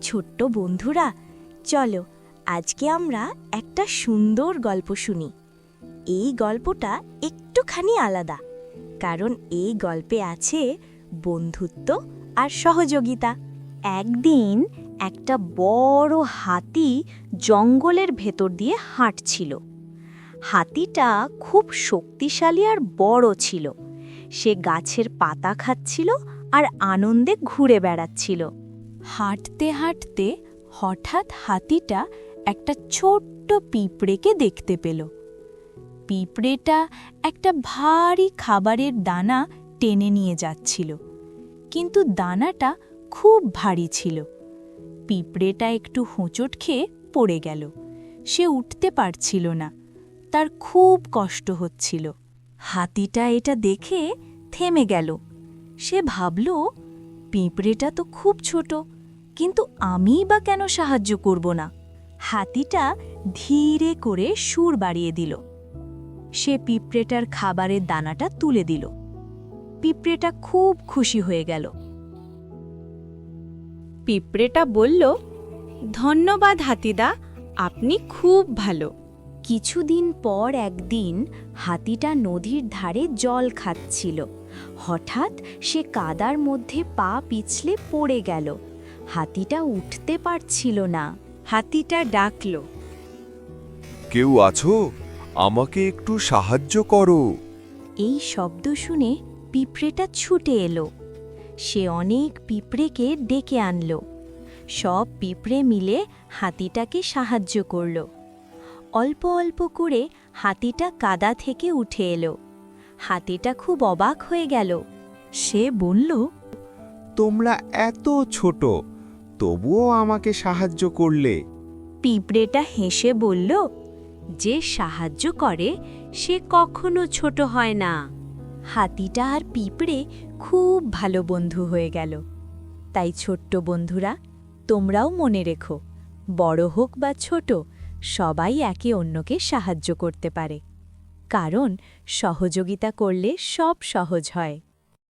ছোট্ট বন্ধুরা, চলো আজকে আমরা একটা সুন্দর গল্প শুনি। এই গল্পটা একটুখানি আলাদা, কারণ এই গল্পে আছে বন্ধুত্ব আর সহযোগিতা। একদিন একটা বড় হাতি জঙ্গলের ভেতর দিয়ে হাঁটছিল। হাতিটা খুব শক্তিশালী আর বড় ছিল। সে গাছের পাতা খাচ্ছিল আর আনন্দে ঘুরে বেড়াচ্ছিল। হাঁটতে হাঁটতে হঠাৎ হাতিটা একটা ছোট্ট পিঁপড়েকে দেখতে পেল। পিঁপড়েটা একটা ভারী খাবারের দানা টেনে নিয়ে যাচ্ছিল, কিন্তু দানাটা খুব ভারী ছিল। পিঁপড়েটা একটু হোঁচট খেয়ে পড়ে গেল। সে উঠতে পারছিল না, তার খুব কষ্ট হচ্ছিল। হাতিটা এটা দেখে থেমে গেল। সে ভাবল, পিঁপড়েটা তো খুব ছোট, কিন্তু আমিই বা কেন সাহায্য করব না। হাতিটা ধীরে করে সুর বাড়িয়ে দিল। সে পিঁপড়েটার খাবারের দানাটা তুলে দিল। পিঁপড়েটা খুব খুশি হয়ে গেল। পিঁপড়েটা বলল, ধন্যবাদ হাতিদা, আপনি খুব ভালো। কিছুদিন পর একদিন হাতিটা নদীর ধারে জল খাচ্ছিল। হঠাৎ সে কাদার মধ্যে পা পিছলে পড়ে গেল। হাতিটা উঠতে পারছিল না। হাতিটা ডাকল, কেউ আছো? আমাকে একটু সাহায্য করো। এই শব্দ শুনে পিঁপড়েটা ছুটে এলো। সে অনেক পিঁপড়েকে ডেকে আনল। সব পিঁপড়ে মিলে হাতিটাকে সাহায্য করল। অল্প অল্প করে হাতিটা কাদা থেকে উঠে এলো। হাতিটা খুব অবাক হয়ে গেল। সে বলল, তোমরা এত ছোট, তবুও আমাকে সাহায্য করলে। পিঁপড়েটা হেসে বলল, যে সাহায্য করে সে কখনো ছোট হয় না। হাতিটা আর পিঁপড়ে খুব ভালো বন্ধু হয়ে গেল। তাই ছোট্ট বন্ধুরা, তোমরাও মনে রেখো, বড় হোক বা ছোট, সবাই একে অন্যকে সাহায্য করতে পারে। কারণ সহযোগিতা করলে সব সহজ হয়।